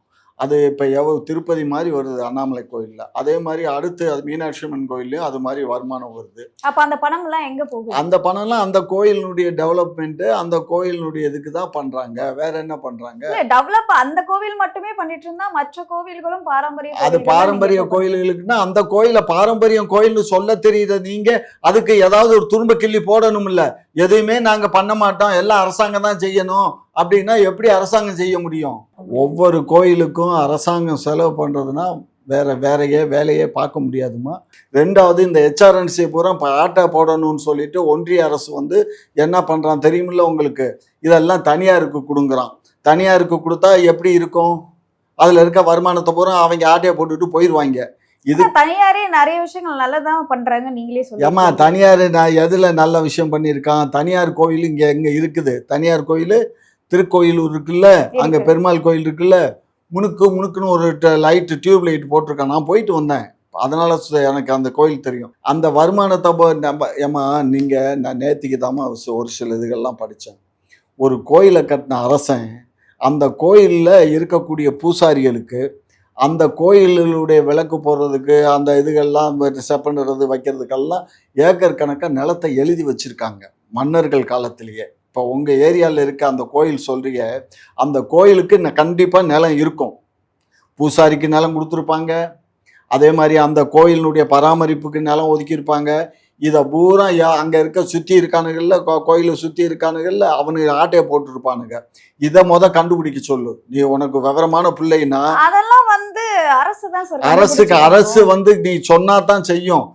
அது இப்போ திருப்பதி மாதிரி வருது அண்ணாமலை கோயிலில், அதே மாதிரி அடுத்து அது மீனாட்சி அம்மன் கோயில்லையும் அது மாதிரி வருமானம் வருது. அப்ப அந்த பணம் எல்லாம் எங்க போகுது? அந்த பணம்லாம் அந்த கோயிலினுடைய டெவலப்மெண்ட், அந்த கோயிலினுடைய இதுக்கு தான் பண்றாங்க. வேற என்ன பண்றாங்க? இல்ல டெவலப் அந்த கோவில் மட்டுமே பண்ணிட்டு இருந்தா மற்ற கோவில்களும் பாரம்பரிய அது கோவில்கள் பாரம்பரிய நீங்க கோயில்களுக்குன்னா அந்த கோயிலை பாரம்பரியம் கோயில்னு சொல்ல தெரியுத நீங்க, அதுக்கு ஏதாவது ஒரு துரும்ப கிள்ளி போடணும். இல்ல எதுவுமே நாங்க பண்ண மாட்டோம், எல்லாம் அரசாங்கம் தான் செய்யணும் அப்படின்னா எப்படி அரசாங்கம் செய்ய முடியும்? ஒவ்வொரு கோயிலுக்கும் அரசாங்கம் செலவு பண்றதுன்னா வேறையே வேலையே பார்க்க முடியாதுமா. ரெண்டாவது இந்த ஹெச்ஆர்என்சி பூரா இப்போ ஆட்டை போடணும்னு சொல்லிட்டு ஒன்றிய அரசு வந்து என்ன பண்ணுறான் தெரியுமில்ல உங்களுக்கு? இதெல்லாம் தனியாருக்கு கொடுங்குறான். தனியாருக்கு கொடுத்தா எப்படி இருக்கும்? அதில் இருக்க வருமானத்தை பூரா அவங்க ஆட்டையை போட்டுட்டு போயிடுவாங்க. இது தனியாரே நிறைய விஷயங்கள் நல்லதான் பண்றாங்க, நீங்களே ஏமா சொல்லுங்க. தனியார் நான் எதில் நல்ல விஷயம் பண்ணியிருக்கான்? தனியார் கோயில் இங்கே இருக்குது. தனியார் கோயில் திருக்கோயிலூர் இருக்குல்ல, அங்கே பெருமாள் கோயில் இருக்குல்ல, முணுக்குன்னு ஒரு லைட்டு டியூப் லைட் போட்டிருக்கான். நான் போயிட்டு வந்தேன், அதனால எனக்கு அந்த கோயில் தெரியும். அந்த வருமானத்தை நம்ம ஏமா நீங்கள் நான் நேற்றுக்கு தாம்மா ஒரு சில இதுகள்லாம் படித்தேன். ஒரு கோயிலை கட்டின அரசன் அந்த கோயிலில் இருக்கக்கூடிய பூசாரிகளுக்கு அந்த கோயிலுடைய விளக்கு போடுறதுக்கு அந்த இதுகள்லாம் செப்பனிடுறது வைக்கிறதுக்கெல்லாம் ஏக்கர் கணக்காக நிலத்தை எழுதி வச்சுருக்காங்க மன்னர்கள் காலத்திலேயே. இப்போ உங்கள் ஏரியாவில் இருக்க அந்த கோயில் சொல்கிறீங்க, அந்த கோயிலுக்கு கண்டிப்பாக நிலம் இருக்கும். பூசாரிக்கு நிலம் கொடுத்துருப்பாங்க, அதே மாதிரி அந்த கோயிலினுடைய பராமரிப்புக்கு நிலம் ஒதுக்கியிருப்பாங்க. இதை பூரா அங்கே இருக்க சுற்றி இருக்கானுங்கள்ல, கோயிலை சுற்றி இருக்கானுங்கள்ல, அவனுக்கு ஆட்டையை போட்டுருப்பானுங்க. இதை கண்டுபிடிக்க சொல்லு. நீ உனக்கு விவரமான பிள்ளைன்னா அதெல்லாம் வந்து அரசு தான் அரசு வந்து நீ சொன்னா தான் செய்யும்.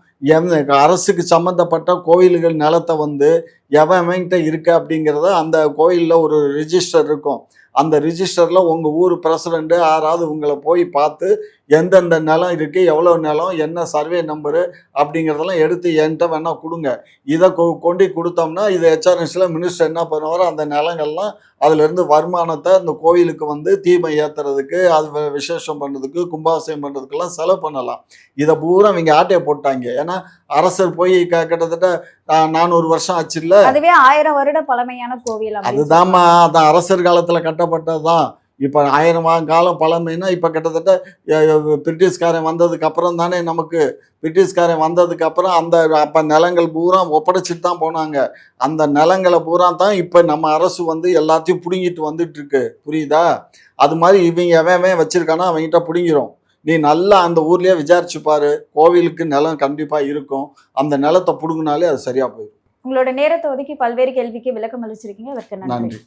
அரசுக்கு சம்பந்தப்பட்ட கோயில்கள் நிலத்தை வந்து எவன்கிட்ட இருக்கு அப்படிங்கிறத அந்த கோயிலில் ஒரு ரிஜிஸ்டர் இருக்கும். அந்த ரிஜிஸ்டரில் உங்கள் ஊர் பிரசிடெண்ட்டு யாராவது உங்களை போய் பார்த்து எந்தெந்த நிலம் இருக்குது, எவ்வளோ நிலம், என்ன சர்வே நம்பரு அப்படிங்கிறதெல்லாம் எடுத்து என்கிட்ட வேணால் கொடுங்க. இதை கொண்டு கொடுத்தோம்னா இது ஹெச்ஆர்என்ஸில் மினிஸ்டர் என்ன பண்ணுவார், அந்த நிலங்கள்லாம் அதுலேருந்து வருமானத்தை அந்த கோயிலுக்கு வந்து தீமை ஏற்றுறதுக்கு, அது விசேஷம் பண்ணுறதுக்கு, கும்பாபிஷேகம் பண்ணுறதுக்கெல்லாம் செலவு பண்ணலாம். இதை பூரா இவங்க ஆட்டையை போட்டாங்க. ஏன்னா அரசர் போய் கிட்டத்தட்ட 400 வருஷம் ஆச்சு இல்லை, அதுவே 1000 வருட பழமையான கோவில். அதுதான்மா, அதான் அரசர் காலத்தில் கட்டப்பட்டது தான். இப்போ 1000 காலம் பழமைன்னா இப்போ கிட்டத்தட்ட பிரிட்டிஷ்காரன் வந்ததுக்கு அப்புறம் தானே நமக்கு. பிரிட்டிஷ்காரன் வந்ததுக்கு அப்புறம் அந்த அப்போ நிலங்கள் பூரா ஒப்படைச்சிட்டு தான் போனாங்க. அந்த நிலங்களை பூரா தான் இப்போ நம்ம அரசு வந்து எல்லாத்தையும் பிடுங்கிட்டு வந்துட்டு இருக்கு, புரியுதா? அது மாதிரி இவங்க எவன் வச்சிருக்கானா அவங்ககிட்ட பிடுங்கிரும். நீ நல்லா அந்த ஊர்லேயே விசாரிச்சு பாரு, கோவிலுக்கு நிலம் கண்டிப்பாக இருக்கும். அந்த நிலத்தை பிடுங்கினாலே அது சரியாக போயிடும். உங்களோட நேரத்தை ஒதுக்கி பல்வேறு கேள்விக்கு விளக்கம் அளிச்சிருக்கீங்க, அதற்கு நன்றி.